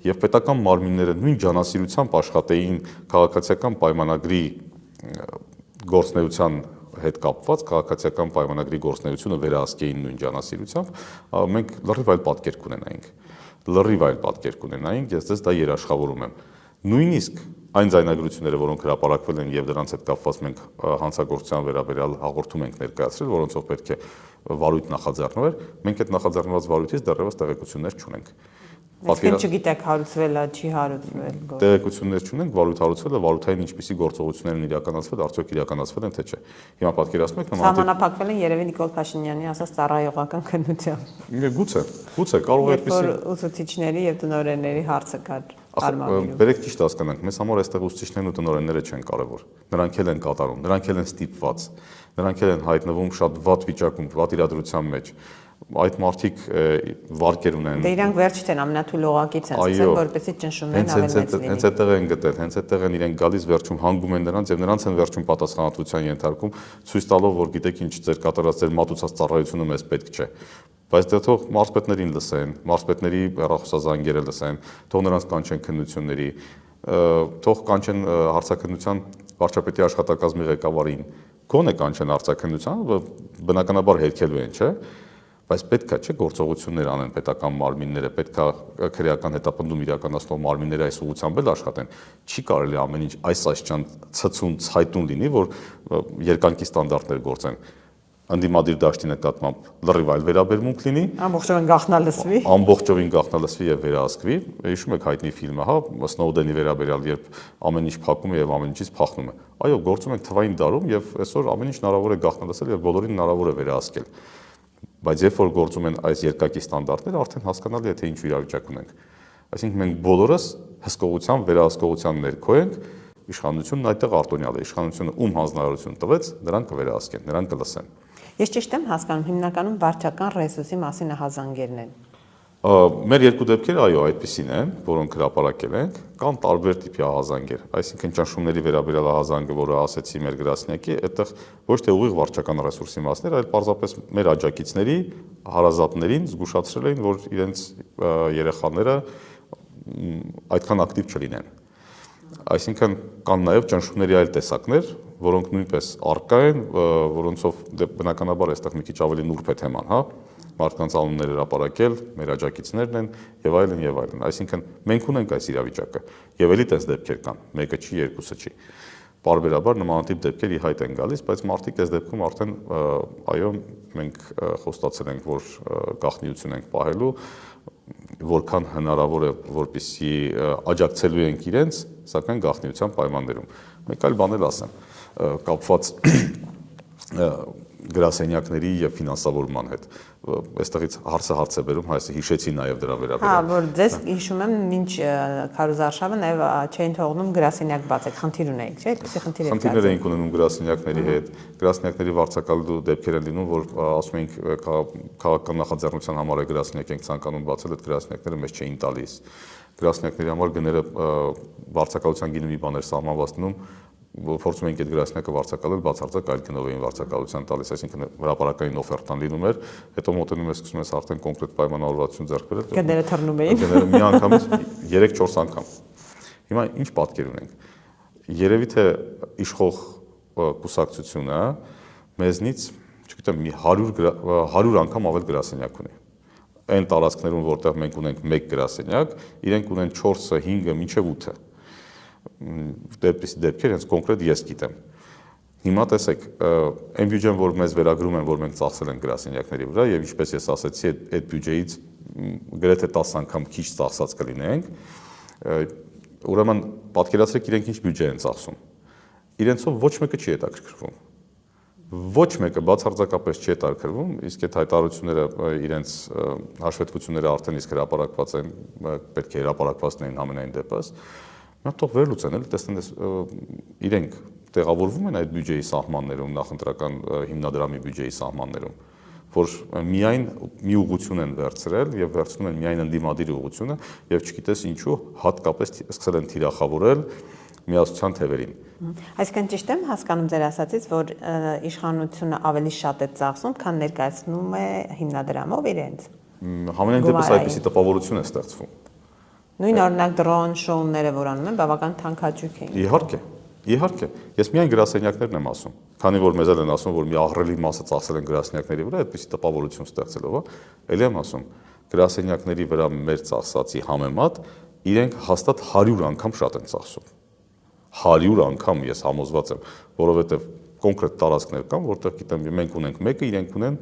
եւ պետական մարմինները նույն ջանասիրությամբ աշխատեին քաղաքացիական պայմանագրի գործնեության հետ կապված, քաղաքացիական պայմանագրի գործնեությունը վերահսկեին նույն ջանասիրությամբ, մենք լրիվ այլ պատկեր կունենայինք, ես ձեզ դա երաշխավորում եմ։ Նույնիսկ այն ձայնագրությունները, որոնք հրապարակվել են եւ դրանց հետ կապված մենք հանցագործության վերաբերյալ հաղորդում ենք ներկայացրել, որոնցով պետք է վարույթ նախաձեռնվեր, մենք այդ նախաձեռնված վարույթից դեռևս տեղեկություններ չունենք։ Այսինքն չգիտեք հարուցվել է, չի հարուցվել։ Տեղեկություններ չունենք, վարույթ հարուցվել է, վարույթային ինչպիսի գործողություններ են իրականացվել, արդյոք իրականացվել են թե չէ։ Հիմա պատկերացնում եք նմանատիպ Սահմանափակվել են երևի Նիկոլ Փաշինյանի ասած ծառայողական քննությամբ։ Գուցե կարող է այդպիսի ուսուցիչների եւ տնօրենների հարցը կար Արմավիրում։ Բերեք ճիշտ հասկանանք, մեզ համար այստեղ ուսուցիչներն ու տնօրենները չեն կարևոր։ Նրանք էլ են կատարում, նրանք էլ են ստիպված, նրանք էլ են հայտնվում շատ վատ վիճակում, վատ իրադրության մեջ։ այդ մարդիկ վարկեր ունեն։ Դե իրանք վերջ չեն ամենաթույլողակից են, ասեն, որպեսզի ճնշումներն ավելի մեծ լինի։ Հենց այդտեղ են գտել, հենց այդտեղ են իրենք գալիս վերջում հանգում են նրանց եւ նրանց են վերջում պատասխանատվության ենթարկում, ցույց տալով, որ գիտեք ինչ ձեր կատարած ձեր մատուցած ծառայությունը մեզ պետք չէ։ Բայց դե թող մարզպետներին լսեն, մարզպետների հեռախոսազանգերը լսեն, թող նրանց կանչեն քննությունների, թող կանչեն հարցաքննության վարչապետի աշխատակազմի ղեկավարին, գոնե կանչեն հարցաքննության, բնականաբար հերքելու են, չէ՞։ Բայց պետք է չէ գործողություններ անեն պետական մարմինները, պետք է քրեական հետապնդում իրականացնող մարմինները այս ուղղությամբ էլ աշխատեն։ Չի կարելի ամեն ինչ այսչափ ցցուն ցայտուն լինի, որ երկանկի ստանդարտներ գործեն։ Անդիմադիր դաշտի նկատմամբ լրիվ այլ վերաբերմունք լինի, ամբողջովին գաղտնալսվի, եւ վերահսկվի։ Հիշում եք հայտնի ֆիլմը, հա, Սնոուդենի վերաբերյալ, երբ ամեն ինչ փակում է եւ ամեն ինչից փախնում է։ Այո, գործում ենք թվային դարում եւ այսօր ամեն ինչ հնարավոր է գաղտնալսել եւ բոլորին հնարավոր է վերահսկել։ Բայց երբ որ գործում են այս երկակի ստանդարտները, արդեն հասկանալի է թե ինչ իրավիճակ ունենք։ Այսինքն մենք բոլորս հսկողության, վերահսկողության ներքո ենք, իշխանությունն այդտեղ արտոնյալ է, իշխանությունը ում հանձնարարություն տվեց, նրանք կվերահսկեն, նրանք կլսեն։ Ես ճիշտ եմ հասկանում, հիմնականում վարչական ռեսուրսի մասին ահազանգերն են։ Մեր երկու դեպքերը այո, այդպեսին են, որոնք հրապարակել ենք, կան տարբեր տիպի ահազանգեր, այսինքն ճնշումների վերաբերյալ ահազանգը, որը ասեցի մեր գրասենյակի, այդտեղ ոչ թե ուղիղ վարչական ռեսուրսի մասներ, այլ պարզապես մեր աջակիցների, հարազատներին զգուշացրել էին, որ իրենց երեխաները այդքան ակտիվ չլինեն։ Այսինքն կան նաև ճնշումների այլ տեսակներ, որոնք նույնպես առկա են, որոնցով բնականաբար այստեղ մի քիչ ավելի նուրբ է թեման, հա, մարդկանց անուններ հրապարակել, մեր աջակիցներն են եւ այլն եւ այլն։ Այսինքն մենք ունենք այս իրավիճակը եւ էլի տես դեպքեր կան, մեկը չի, երկուսը չի։ Պարբերաբար նմանատիպ դեպքեր ի հայտ են գալիս, բայց մարդիկ այս դեպքում արդեն այո, մենք խոստացել ենք, որ գաղտնիություն ենք պահելու, որքան հնարավոր է, որպեսզի աջակցելու ենք իրենց, սակայն գաղտնիության պայմաններում։ Մեկ այլ բան էլ ասեմ, կապված գրասենյակների եւ ֆինանսավորման հետ։ Այստեղից հարց է բերում, հայսը հիշեցի նաեւ դրա վերաբերյալ։ Հա, որ ձեզ հիշում եմ, մինչ քարոզարշավը նաեւ չէին թողնում գրասենյակ բացեք, խնդիր ունեիք, չէ՞, այդպեսի խնդիր եք։ Խնդիրներ էինք ունենում գրասենյակների հետ, գրասենյակների վարձակալու դեպքեր են լինում, որ ասում էինք քաղաքական նախաձեռնության համար է գրասենյակ ենք ցանկանում բացել, այդ գրասենյակները մեզ չէին տալիս։ Գրասենյակների համար գները վարձակալության գինու մի բաներ սահմանված լինում, փորձում ենք այդ գրասենյակը վարձակալել, բացարձակ այլ գնով էին վարձակալության տալիս, այսինքն հրապարակային օֆերտան լինում էր, հետո մոտենում ես սկսում ես արդեն կոնկրետ պայմանավորվածություն ձեռք բերել։ Գները թռնում էին։ Գները մի անգամից 3-4 անգամ։ Հիմա ինչ պատկեր ունենք։ Երևի թե իշխող կուսակցությունը մեզնից, չգիտեմ, մի 100 անգամ ավել գրասենյակ ունի։ Այն տարածքներում, որտեղ մենք ունենք 1 գրասենյակ, իրենք ունեն 4-ը, 5-ը, մինչև 8-ը։ Դեպքից դեպքեր հենց կոնկրետ ես գիտեմ։ Հիմա տեսեք, այն բյուջեն, որ մեզ վերագրում են, որ մենք ծախսել ենք գրասենյակների վրա, եւ ինչպես ես ասացի, այդ բյուջեից գրեթե 10 անգամ քիչ ծախսած կլինենք, ուրեմն պատկերացրեք իրենք ինչ բյուջե են ծախսում։ Իրենցով ոչ մեկը չի հետաքրքրվում։ Ոչ մեկը բացարձակապես չի հետաքրքրվում, իսկ այդ հայտարարությունները իրենց հաշվետվությունները արդեն իսկ հրապարակված են, պետք է հրապարակված լինեն ամենայն դեպս։ Նա թող վերլուծեն, էլի տեսնեն իրենք տեղավորվում են այդ բյուջեի սահմաններում, նախընտրական հիմնադրամի բյուջեի սահմաններում, որ միայն մի ուղղություն են վերցրել եւ վերցնում են միայն ընդդիմադիր ուղղությունը եւ չգիտես ինչու հատկապես սկսել են թիրախավորել միասնության թևերին։ Այսինքն ճիշտ եմ հասկանում ձեր ասածից, որ իշխանությունը ավելի շատ է ծախսում, քան ներկայացնում է հիմնադրամով իրենց։ Համենայն դեպս այդպիսի տպավորություն է ստեղծվում։ Նույն օրինակ դրոն շոուները, որ անում են, բավական թանքաճյուկ են։ Իհարկե, ես միայն գրասենյակներն եմ ասում, քանի որ մեզ են ասում, որ մի ահռելի մասը ծախսել են գրասենյակների վրա, այդպիսի տպավորություն ստեղծելով, էլի եմ ասում, գրասենյակների վրա մեր ծախսածի համեմատ իրենք հաստատ 100 անգամ շատ են ծախսում։ 100 անգամ ես համոզված եմ, որովհետև կոնկրետ տարածքներ կան, որտեղ գիտեմ, մենք ունենք 1-ը, իրենք ունեն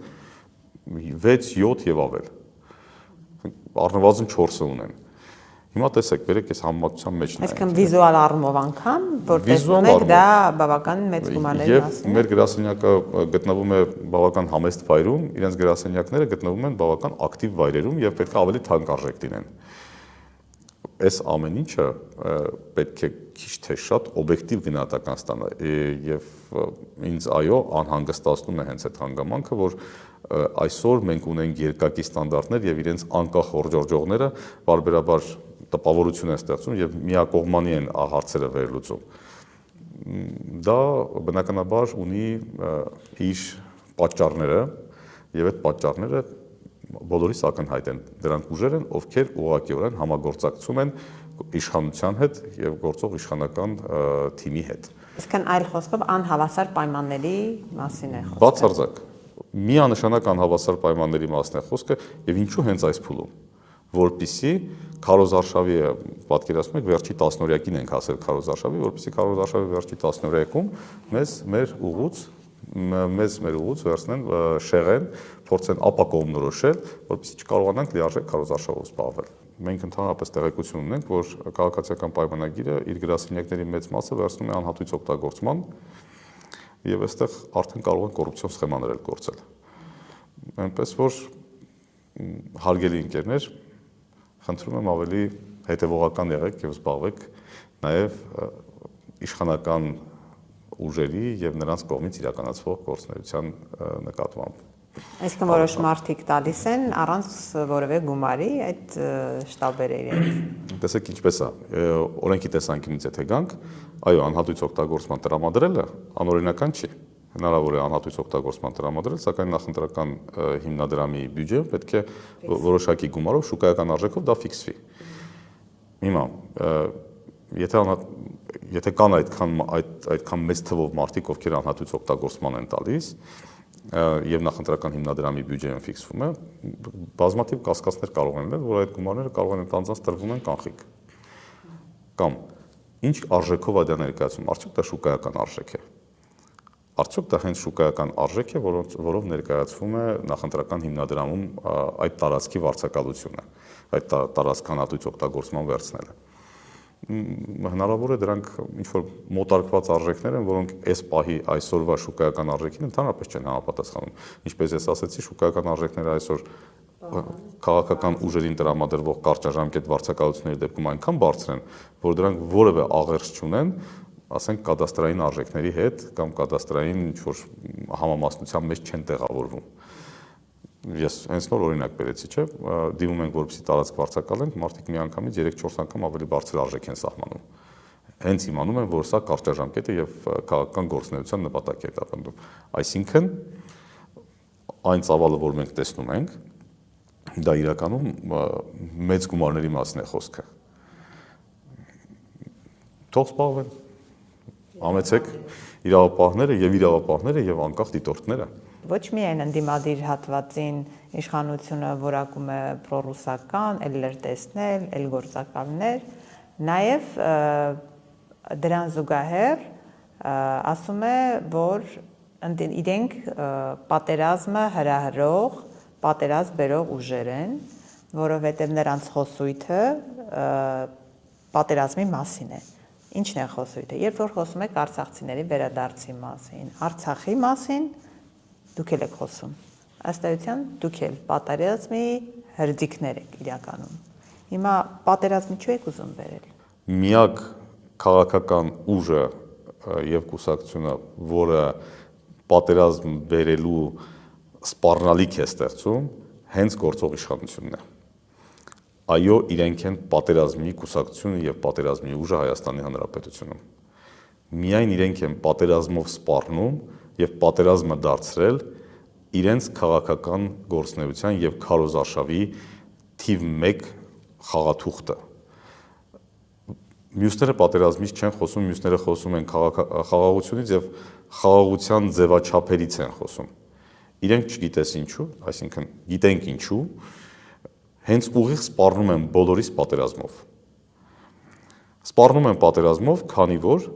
6, 7 եւ ավել։ Առնվազն 4-ը ունեն։ Հիմա տեսեք, բերեք ես համեմատության մեջ նայեք։ Այսինքն վիզուալ առումով անգամ, որտեղ ունեք դա բավական մեծ գումարների մասին։ Եվ մեր գրասենյակը գտնվում է բավական համեստ վայրում, իրենց գրասենյակները գտնվում են բավական ակտիվ վայրերում եւ պետք է ավելի թանկարժեք լինեն։ Այս ամեն ինչը պետք է քիչ թե շատ օբյեկտիվ գնահատական ստանա եւ ինձ այո անհանգստացնում է հենց այդ հանգամանքը, որ այսօր մենք ունենք երկակի ստանդարտներ եւ իրենց անկախ օրջորջողները բարբերաբար տպավորություն են ստեղծում եւ միակողմանի են հարցերը վերլուծում։ Դա բնականաբար ունի իր պատճառները եւ այդ պատճառները բոլորիս ակնհայտ են։ Դրանք ուժեր են, ովքեր ուղղակիորեն համագործակցում են իշխանության հետ եւ գործող իշխանական թիմի հետ։ Իսկն այլ խոսքով անհավասար պայմանների մասին է խոսքը։ Բացարձակ։ Միանշանակ անհավասար պայմանների մասն է խոսքը եւ ինչու հենց այս փուլում, որպիսի քարոզարշավի պատկերացնում եք վերջի 10-օրյակին ենք հասել քարոզարշավի, որպիսի քարոզարշավի վերջի 10-օրյակում մեզ մեր ուղուց վերցնեն շեղեն, փորձեն ապակողմնորոշել, որպեսզի չկարողանանք լիարժեք քարոզարշավով զբաղվել։ Մենք ընդհանրապես տեղեկություն ունենք, որ քաղաքացիական պայմանագիրը իր գրասենյակների մեծ մասը վերցնում է անհատույց օգտագործման եւ այստեղ արդեն կարող են կոռուպցիոն սխեմաներ էլ գործել։ Այնպես որ հարգելի ընկերներ, խնդրում եմ ավելի հետևողական եղեք եւ զբաղվեք նաեւ իշխանական ուժերի եւ նրանց կողմից իրականացվող գործունեության նկատմամբ։ Այսինքն որոշ մարդիկ տալիս են առանց որևէ գումարի այդ շտաբերը իրենց։ Տեսեք ինչպես է, օրենքի տեսանկյունից եթե գանք, այո, անհատույց օգտագործման տրամադրելը անօրինական չի։ Հնարավոր է անհատույց օգտագործման տրամադրել, սակայն նախընտրական հիմնադրամի բյուջեում պետք է որոշակի գումարով շուկայական արժեքով դա ֆիքսվի։ Հիմա եթե կան այդքան մեծ թվով մարդիկ, ովքեր անհատույց օգտագործման են տալիս, եւ նախընտրական հիմնադրամի բյուջեում ֆիքսվում է, բազմաթիվ կասկածներ կարող են լինել, որ այդ գումարները կարող են անձանց տրվում են կանխիկ։ Կամ ինչ արժեքով է դա ներկայացում, արդյոք դա շուկայական արժեք է։ Արդյոք դա հենց շուկայական արժեք է, որով ներկայացվում է նախընտրական հիմնադրամում այդ տարածքի վարձակալությունը, այդ տարածքան անհատույց օգտագործման վերցնելը։ Հնարավոր է դրանք ինչ-որ մոտարկված արժեքներ են, որոնք այս պահի այսօրվա շուկայական արժեքին ընդհանրապես չեն համապատասխանում։ Ինչպես ես ասացի, շուկայական արժեքները այսօր քաղաքական ուժերին տրամադրվող կարճաժամկետ վարձակալությունների դեպքում այնքան բարձր են, որ դրանք որևէ աղերս չունեն, ասենք կադաստրային արժեքների հետ կամ կադաստրային ինչ-որ համամասնության մեջ չեն տեղավորվում։ Ես հենց նոր օրինակ բերեցի, չէ՞, դիմում ենք, որպեսզի տարածք վարձակալենք, մարդիկ միանգամից 3-4 անգամ ավելի բարձր արժեք են սահմանում։ Հենց իմանում են, որ սա կարճաժամկետ է եւ քաղաքական գործունեության նպատակ է հետապնդում։ Այսինքն այն ծավալը, որ մենք տեսնում ենք, դա իրականում մեծ գումարների մասին է խոսքը։ Թող զբաղվեն, ամեցեք իրավապահները եւ անկախ դիտորդները։ Ոչ միայն ընդդիմադիր հատվածին իշխանությունը որակում է պրոռուսական, էլ լրտեսներ, էլ գործակալներ, նաև դրան զուգահեռ ասում է, որ իրենք պատերազմը հրահրող, պատերազմ բերող ուժեր են, որովհետև նրանց խոսույթը պատերազմի մասին է։ Ինչն է խոսույթը։ Երբ որ խոսում եք արցախցիների վերադարձի մասին, Արցախի մասին, դուք եք խոսում։ Ըստ էության դուք էլ պատերազմի հրձիգներ եք իրականում։ Հիմա պատերազմի չէ՞ եք ուզում վերել։ Միակ քաղաքական ուժը եւ կուսակցությունը, որը պատերազմ բերելու սպառնալիք է ստեղծում, հենց գործող իշխանությունն է։ Այո, իրենք են պատերազմի կուսակցությունը եւ պատերազմի ուժը Հայաստանի Հանրապետությունում։ Միայն իրենք են պատերազմով սպառնում եւ պատերազմը դարձրել իրենց քաղաքական գործունեության եւ քարոզարշավի թիվ 1 խաղաթուղթը։ Մյուսները պատերազմից չեն խոսում, մյուսները խոսում են խաղաղությունից եւ խաղաղության ձևաչափերից են խոսում։ Իրենք չգիտես ինչու, այսինքն գիտենք ինչու, հենց ուղիղ սպառնում են բոլորիս պատերազմով։ Սպառնում են պատերազմով, քանի որ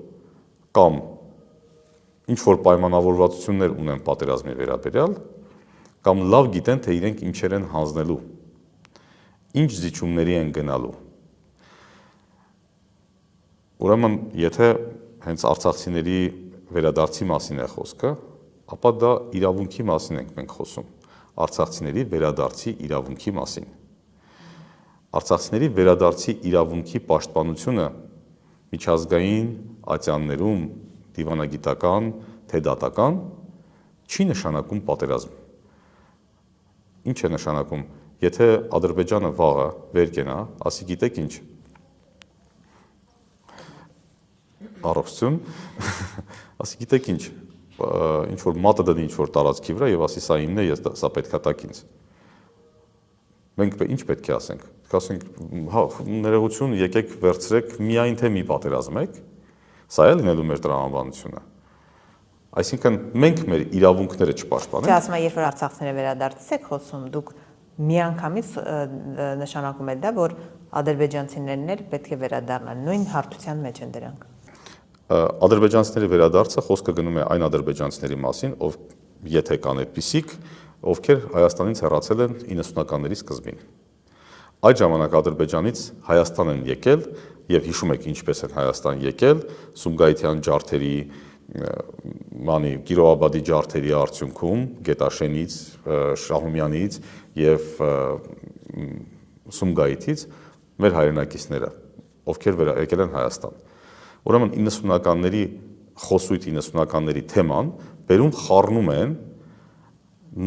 կամ ինչ որ պայմանավորվածություններ ունեն պատերազմի վերաբերյալ, կամ լավ գիտեն, թե իրենք ինչեր են հանձնելու, ինչ զիջումների են գնալու։ Ուրեմն, եթե հենց արցախցիների վերադարձի մասին է խոսքը, ապա դա իրավունքի մասին ենք մենք խոսում, արցախցիների վերադարձի իրավունքի մասին։ Արցախցիների վերադարձի իրավունքի պաշտպանությունը միջազգային ատյաններում դիվանագիտական, թե դատական չի նշանակում պատերազմ։ ինչ է նշանակում, եթե Ադրբեջանը վաղը վեր կենա, ասի գիտեք ինչ, առողջություն, ասի գիտեք ինչ, ինչ որ մատը դնի ինչ որ տարածքի վրա եւ ասի սա իմն է, սա պետքա տակ ինձ։ Մենք ինչ պետք է ասենք։ Ասենք, հա, ներողություն, եկեք վերցրեք միայն թե մի պատերազմեք, սա է լինելու մեր տրամաբանությունը։ Այսինքն մենք մեր իրավունքները չպաշտպանենք։ Չէ, ասում եմ, երբ որ արցախցիները վերադարձից եք խոսում, դուք միանգամից նշանակում եք դա, որ ադրբեջանցիներն էլ պետք է վերադառնան, նույն հարթության մեջ են դրանք։ Ադրբեջանցիների վերադարձը խոսքը գնում է այն ադրբեջանցիների մասին, ով եթե կան այդպիսիք, ովքեր Հայաստանից հեռացել են 90-ականների սկզբին։ Այդ ժամանակ Ադրբեջանից Հայաստան են եկել եւ հիշում եք ինչպես են Հայաստան եկել, Սումգայիթյան ջարդերի, Կիրովաբադի ջարդերի արդյունքում, Գետաշենից, Շահումյանից եւ Սումգայիթից մեր հայրենակիցները, ովքեր եկել են Հայաստան։ Ուրեմն 90-ականների խոսույթ 90-ականների թեման բերում խառնում են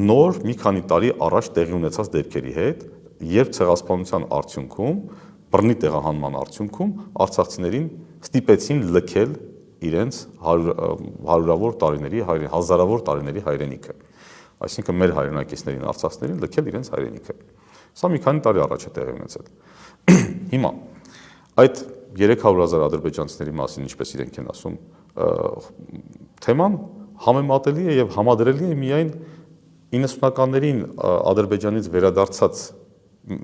նոր մի քանի տարի առաջ տեղի ունեցած դեպքերի հետ, երբ ցեղասպանության արդյունքում, բռնի տեղահանման արդյունքում արցախցիներին ստիպեցին լքել իրենց հարյուրավոր տարիների, հազարավոր տարիների հայրենիքը։ Այսինքն մեր հայրենակիցներին արցախցիներին լքել իրենց հայրենիքը։ Սա մի քանի տարի առաջ է տեղի ունեցել։ Հիմա այդ 300,000 ադրբեջանցիների մասին, ինչպես իրենք են ասում, թեման համեմատելի է եւ համադրելի է միայն 90-ականներին Ադրբեջանից վերադարձած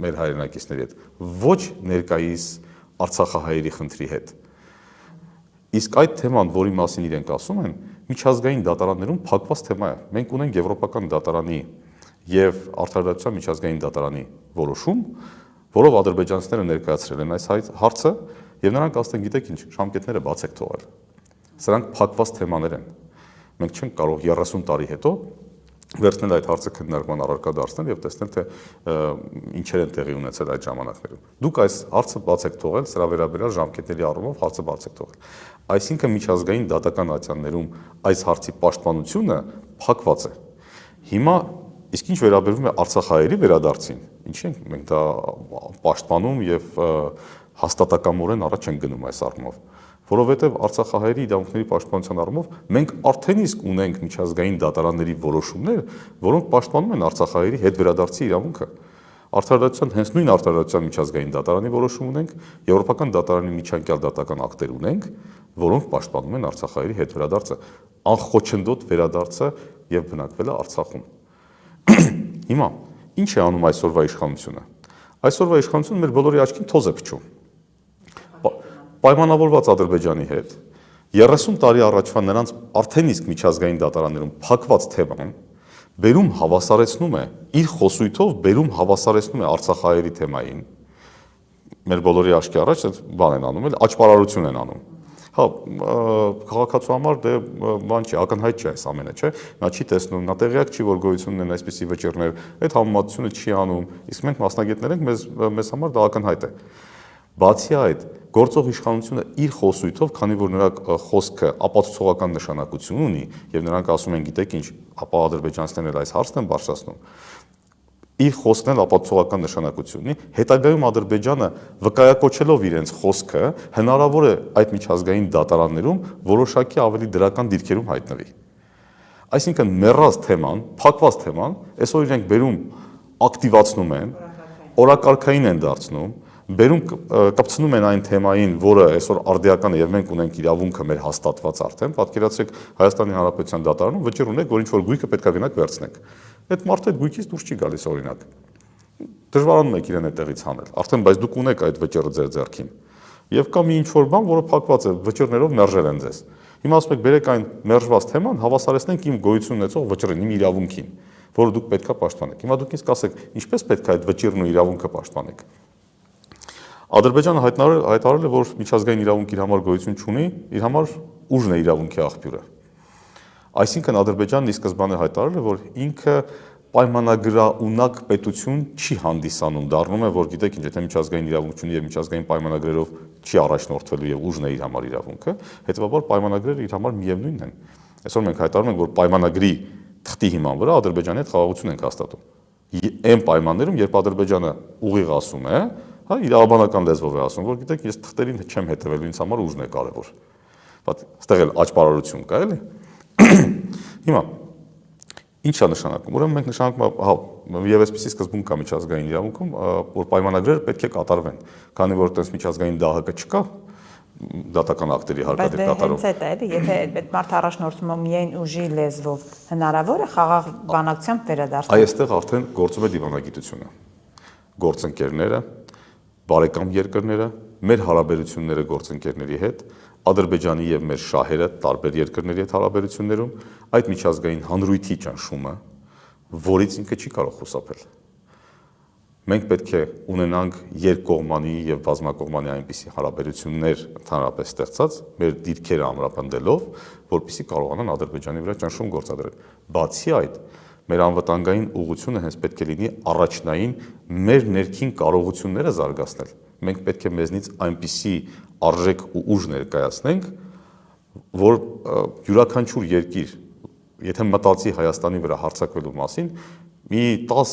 մեր հայրենակիցների հետ, ոչ ներկայիս արցախահայերի խնդրի հետ։ Իսկ այդ թեման, որի մասին իրենք ասում են, միջազգային դատարաններում փակված թեմա է։ Մենք ունենք Եվրոպական դատարանի եւ Արդարադատության միջազգային դատարանի որոշում, որով ադրբեջանցիները ներկայացրել են այս հարցը եւ նրանք ասել են, գիտեք ինչ, ժամկետները բաց եք թողել։ Սրանք փակված թեմաներ են։ Մենք չենք կարող 30 տարի հետո վերցնել այդ հարցը քննարկման առարկա դարձնել եւ տեսնել թե ինչեր են տեղի ունեցել այդ ժամանակներում։ Դուք այս հարցը բաց եք թողել, սրա վերաբերյալ ժամկետների առումով հարցը բաց եք թողել։ Այսինքն միջազգային դատական ատյաններում այս հարցի պաշտպանությունը փակված է։ Հիմա իսկ ինչ վերաբերվում է արցախահայերի վերադարձին, ինչի ենք մենք դա պաշտպանում եւ հաստատակամորեն առաջ են գնում այս առումով, որովհետեւ արցախահայերի իրավունքների պաշտպանության առումով մենք արդեն իսկ ունենք միջազգային դատարանների որոշումներ, որոնք պաշտպանում են արցախահայերի հետ վերադարձի իրավունքը։ Արդարադատության հենց նույն արդարադատության միջազգային դատարանի որոշում ունենք, Եվրոպական դատարանի միջանկյալ դատական ակտեր ունենք, որոնք պաշտպանում են արցախահայերի հետ վերադարձը, անխոչնդոտ վերադարձը եւ բնակվելը Արցախում։ Հիմա ինչ է անում այսօրվա իշխանությունը։ Այսօրվա իշխանությունը մեր բոլորի աչքին թոզ է փչում։ Պայմանավորված Ադրբեջանի հետ 30 տարի առաջվա նրանց արդեն իսկ միջազգային դատարաններում փակված թեման բերում հավասարեցնում է իր խոսույթով բերում հավասարեցնում է արցախահայերի թեմային։ Մեր բոլորի աչքի առաջ այդ բան են անում, աճպարարություն են անում։ Հա, քաղաքացու համար դե բան չի, ակնհայտ չի այս ամենը, չէ՞։ Նա չի տեսնում, նա տեղյակ չի, որ գոյություն ունեն այսպիսի վճիռներ, այդ համեմատությունը չի անում, իսկ մենք մասնագետներ ենք, մեզ համար դա ակնհայտ է։ Բացի այդ, գործող իշխանությունը իր խոսույթով, քանի որ նրա խոսքը ապացուցողական նշանակություն ունի, եւ նրանք ասում են, գիտեք ինչ, ապա ադրբեջանցիներն էլ այս հարցն են բարձրացնում։ Իր խոսքն էլ ապացուցողական նշանակություն ունի, հետագայում Ադրբեջանը վկայակոչելով իրենց խոսքը, հնարավոր է այդ միջազգային դատարաններում որոշակի ավելի դրական դիրքերում հայտնվի։ Այսինքն մեռած թեման, փակված թեման, այսօր իրենք բերում ակտիվացնում են, օրակարգային են դարձնում, բերում կպցնում են այն թեմային, որը այսօր արդիական է եւ մենք ունենք իրավունքը մեր հաստատված արդեն, պատկերացրեք Հայաստանի Հանրապետության դատարանում վճիռ ունեք, որ ինչ որ գույքը պետքա գնաք վերցնեք։ Այդ մարդը այդ գույքից դուրս չի գալիս օրինակ։ Դժվարանում եք իրեն այդտեղից հանել։ Արդեն բայց դուք ունեք այդ վճիռը ձեր ձեռքին։ Եվ կա մի ինչ որ բան, որը փակված է, վճիռներով մերժել են ձեզ։ Հիմա ասում եք, բերեք այն մերժված թեման, հավասարեցնենք իմ գոյություն ունեցող վճիռին, իմ իրավունքին, որը դուք պետքա պաշտպանեք։ Հիմա դուք ինձ կասեք, ինչպես պետքա այդ վճիռն ու իրավունքը պաշտպանեք։ Ադրբեջանը հայտարարել է, որ միջազգային իրավունք իր համար գոյություն չունի, իր համար ուժն է իրավունքի աղբյուրը։ Այսինքն Ադրբեջանն ի սկզբանե հայտարարել է, որ ինքը պայմանագրաունակ պետություն չի հանդիսանում, դառնում է, որ գիտեք ինչ, եթե միջազգային իրավունք ունի եւ միջազգային պայմանագրերով չի առաջնորդվելու եւ ուժն է իր համար իրավունքը, հետեւաբար պայմանագրերը իր համար միևնույնն են։ Այսօր մենք հայտարարում ենք, որ պայմանագրի թղթի հիման վրա Ադրբեջանի հետ խաղաղություն ենք հաստատում։ Այն պայմաններում, երբ Ադրբեջանը ուղիղ ասում է, հա, իրավաբանական լեզվով է ասում, որ գիտեք, ես թղթերին չեմ հետևելու, ինձ համար ուժն է կարևոր։ Բայց այստեղ էլ աճպարարություն կա, էլի։ Հիմա ինչ է նշանակում։ Ուրեմն մենք նշանակում հա եւ այսպեսի սկզբունք կա միջազգային իրավունքում, որ պայմանագրերը պետք է կատարվեն, քանի որ այդպես միջազգային դահակը չկա դատական ակտերի հարկադիր կատարում։ Բայց հենց այդ է, եթե այդ մարդ առաջնորդումը միայն ուժի լեզվով հնարավոր է խաղաղ բանակցությամբ վերադարձնել։ Այստեղ արդեն գործում է դիվանագիտությունը։ Գործընկերները, բարեկամ երկրները, մեր հարաբերությունները գործընկերների հետ, Ադրբեջանի եւ մեր շահերը տարբեր երկրների հետ հարաբերություններում, այդ միջազգային հանրույթի ճնշումը, որից ինքը չի կարող խուսափել։ Մենք պետք է ունենանք երկկողմանի եւ բազմակողմանի այնպիսի հարաբերություններ ընդհանրապես ստեղծած մեր դիրքերը ամրապնդելով, որպեսզի կարողանան Ադրբեջանի վրա ճնշում գործադրել։ Բացի այդ, մեր անվտանգային ուղղությունը հենց պետք է լինի առաջնային մեր ներքին կարողությունները զարգացնել։ Մենք պետք է մեզնից այնպիսի արժեք ու ուժ ներկայացնենք, որ յուրաքանչյուր երկիր, եթե մտածի Հայաստանի վրա հարձակվելու մասին, մի 10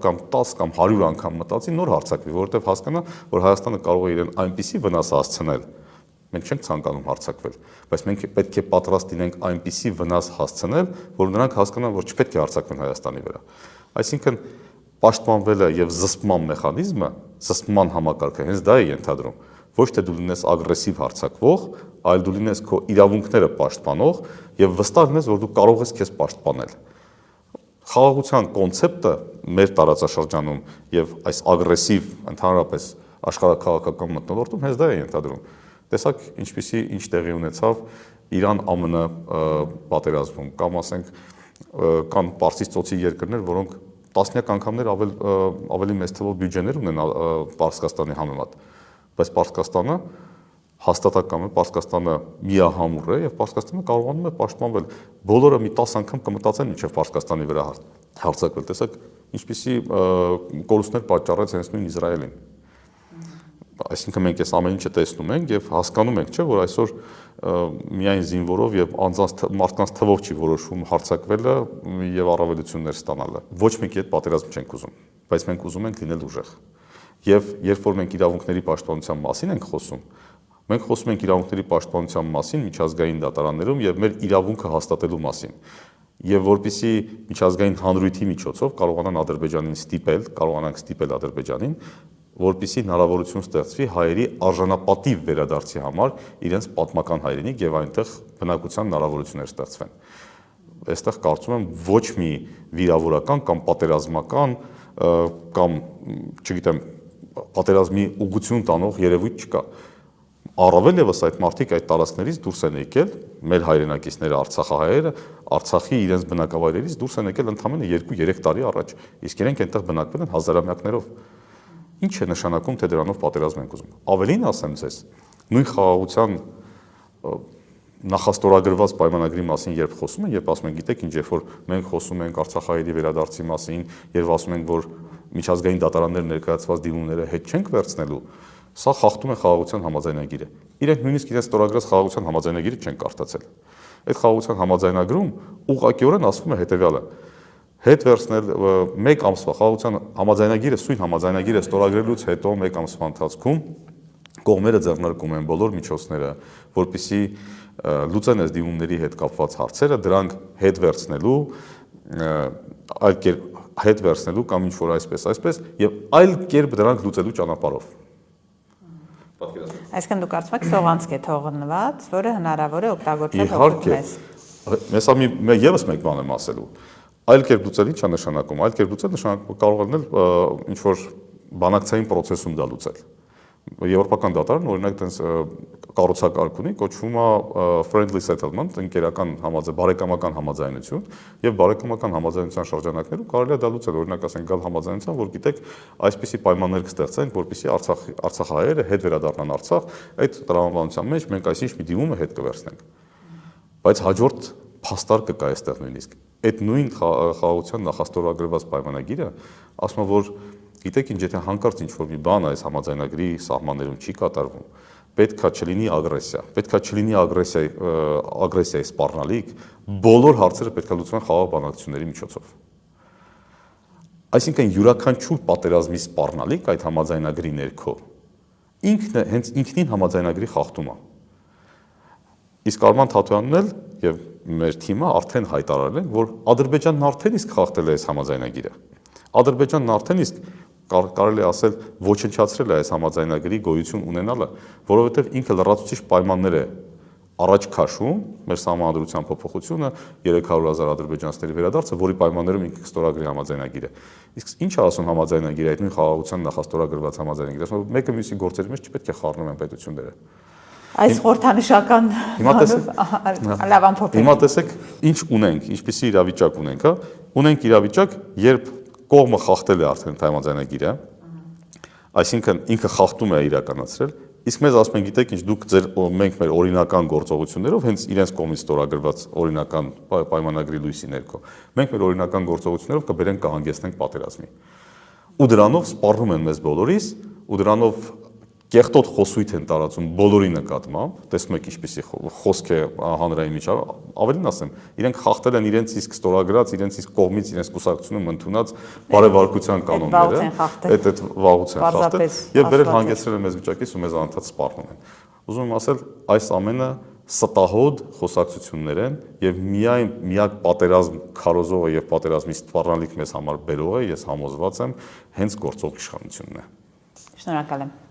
կամ 100 անգամ մտածի, նոր հարձակվի, որովհետև հասկանա, որ Հայաստանը կարող է իրեն այնպիսի վնաս հասցնել, մենք չենք ցանկանում հարձակվել, բայց մենք պետք է պատրաստ լինենք այնպիսի վնաս հասցնել, որ նրանք հասկանան, որ չպետք է հարձակվեն Հայաստանի վրա։ Այսինքն պաշտպանվելը եւ զսպման մեխանիզմը, զսպման համակարգը հենց դա է ենթադրում։ Ոչ թե դու լինես ագրեսիվ հարձակվող, այլ դու լինես քո իրավունքները պաշտպանող եւ վստահ լինես, որ դու կարող ես քեզ պաշտպանել։ Խաղաղության կոնցեպտը մեր տարածաշրջանում եւ այս ագրեսիվ ընդհանրապես աշխարհաքաղաքական մթնոլորտում հենց դա է ենթադրում։ Տեսակ ինչ տեղի ունեցավ Իրան-ԱՄՆ պատերազմում, կամ ասենք կան Պարսից ծոցի երկրներ, որոնք տասնյակ անգամներ ավելի մեծ թվով բյուջեներ ունեն Պարսկաստանի համեմատ, բայց Պարսկաստանը հաստատակամ է, Պարսկաստանը միահամուռ է եւ Պարսկաստանը կարողանում է պաշտպանվել։ Բոլորը մի 10 անգամ կմտածեն մինչեւ Պարսկաստանի վրա հարձակվել։ Տեսակ ինչպիսի կորուստներ պատճառեց հենց նույն Իսրայելին։ Այսինքն մենք այս ամեն ինչը տեսնում ենք եւ հասկանում ենք, չէ, որ այսօր միայն զինվորով եւ մարդկանց թվով չի որոշվում հարձակվելը եւ առավելություններ ստանալը։ Ոչ մեկի հետ պատերազմ չենք ուզում, բայց մենք ուզում ենք լինել ուժեղ։ Եվ երբ որ մենք իրավունքների պաշտպանության մասին ենք խոսում, մենք խոսում ենք իրավունքների պաշտպանության մասին միջազգային դատարաններում եւ մեր իրավունքը հաստատելու մասին։ Եվ որպեսզի միջազգային հանրույթի միջոցով կարողանան Ադրբեջանին ստիպել Ադրբեջանին, որպեսզի հնարավորություն ստեղծվի հայերի արժանապատիվ վերադարձի համար իրենց պատմական հայրենիք եւ այնտեղ բնակության հնարավորություններ ստեղծվեն։ Այստեղ կարծում եմ ոչ մի վիրավորական կամ պատերազմական կամ չգիտեմ պատերազմի ուղղություն տանող երևույթ չկա։ Առավել եւս այդ մարդիկ այդ տարածքներից դուրս են եկել, մեր հայրենակիցները արցախահայերը, Արցախի իրենց բնակավայրերից դուրս են եկել ընդամենը 2-3 տարի առաջ, իսկ իրենք այնտեղ բնակվել են հազարամյակներով։ Ինչ է նշանակում, թե դրանով պատերազմ ենք ուզում։ Ավելին ասեմ ձեզ, նույն խաղաղության նախաստորագրված պայմանագրի մասին երբ խոսում են, երբ ասում են, գիտեք ինչ, երբ որ մենք խոսում ենք Արցախահայերի վերադարձի մասին, երբ ասում ենք, որ միջազգային դատարաններ ներկայացված դիմումները հետ չենք վերցնելու, սա խախտում է խաղաղության համաձայնագիրը։ Իրենք նույնիսկ իրենց ստորագրած խաղաղության համաձայնագիրը չեն կարդացել։ Այդ խաղաղության համաձայնագրում ուղղակիորեն ասվում է հետևյալը. հետ վերցնել 1 ամսվա խաղաղության համաձայնագիրը, սույն համաձայնագիրը ստորագրելուց հետո 1 ամսվա ընթացքում կողմերը ձեռնարկում են բոլոր միջոցները, որպեսզի լուծեն այս դիմումների հետ կապված հարցերը, դրանք հետ վերցնելու կամ ինչ որ այսպես եւ այլ կերպ դրանք լուծելու ճանապարհով։ Այսինքն դու կարծում ես սողանցք է թողնված, որը հնարավոր է օգտագործել հօգուտես։ Մեսա եւս մեկ բան եմ ասելու։ Այլ կերպ լուծել ի՞նչ է նշանակում։ Այլ կերպ լուծել նշանակում կարող է լինել ինչ որ բանակցային process-ում դա լուծել։ Եվրոպական դատարան օրինակ տենց կառուցակարգ ունի, կոչվում է friendly settlement, ընկերական բարեկամական համաձայնություն, եւ բարեկամական համաձայնության շրջանակներում կարելի է դա լուծել, օրինակ ասենք գալ համաձայնության, որ գիտեք, այսպիսի պայմաններ կստեղծենք, որպեսզի Արցախահայերը հետ վերադառնան Արցախ, այդ տրամաբանության մեջ մենք այսինչ մի դիմումը հետ կվերցնենք։ Բայց հաջորդ փաստարկը կա այստեղ նույնիսկ։ Այդ նույն խաղաղության նախաստորագրված պայմանագիրը ասում է, որ գիտեք ինչ, եթե հանկարծ ինչ-որ մի բան այս համաձայնագրի սահմաններում չի կատարվում, պետքա չլինի ագրեսիա, պետքա չլինի ագրեսիայի սպառնալիք, բոլոր հարցերը պետքա լուծվեն խաղաղ բանակցությունների միջոցով։ Այսինքն յուրաքանչյուր պատերազմի սպառնալիք այդ համաձայնագրի ներքո ինքն հենց ինքնին համաձայնագրի խախտում է։ Իսկ Արման Թաթոյանն էլ եւ մեր թիմը արդեն հայտարարել են, որ Ադրբեջանն արդեն իսկ խախտել է այս համաձայնագիրը։ Ադրբեջանն արդեն իսկ կարելի ասել ոչնչացրել է այս համաձայնագրի գոյություն ունենալը, որովհետեւ ինքը լրացուցիչ պայմաններ է առաջ քաշում մեր սահմանադրության փոփոխությունը 300,000 ադրբեջանցիների վերադարձը, որի պայմաններում ինքը կստորագրի համաձայնագիրը։ Իսկ ինչ է ասում համաձայնագիրը, այդ նույն խաղաղության նախաստորագրված համաձայնագիրը, ասում մեկը մյուսի գործերի մեջ չպետք է խառնում են պետությունները։ Այս խորհրդանշական լավ ամփոփ։ Հիմա տեսեք, ինչ ունենք, ինչպիսի իրավիճակ ունենք, հա։ Ունենք իրավիճակ, երբ կողմը խախտել է արդեն համաձայնագիրը, այսինքն ինքը խախտում է իրականացրել, իսկ մեզ ասում են, գիտեք ինչ, դուք մենք մեր օրինական գործողություններով հենց իրենց կողմից ստորագրված օրինական պայմանագրի լույսի ներքո, մենք մեր օրինական գործողություններով կբերենք կհանգեցնենք պատերազմի։ Ու դրանով սպառնում են մեզ բոլորիս, ու դրանով կեղտոտ խոսույթ են տարածում բոլորի նկատմամբ, տեսնում եք ինչպիսի խոսք է հանրային միջավ, ավելին ասեմ, իրենք խախտել են իրենց իսկ ստորագրած, իրենց իսկ կողմից իրենց կուսակցությունում ընդունած բարեվարկության կանոնները, այդ վաղուց են խախտել եւ վերել հանգեցրել են մեզ վիճակից ու մեզ անընդհատ սպառնում են։ Ուզում եմ ասել, այս ամենը ստահոդ խոսակցություններ են եւ միակ պատերազմ քարոզողը եւ պատերազմի սպառնալիք մեզ համար բերողը ես համոզված եմ հենց գործող իշխանությունն է։ Շնորհակալ եմ։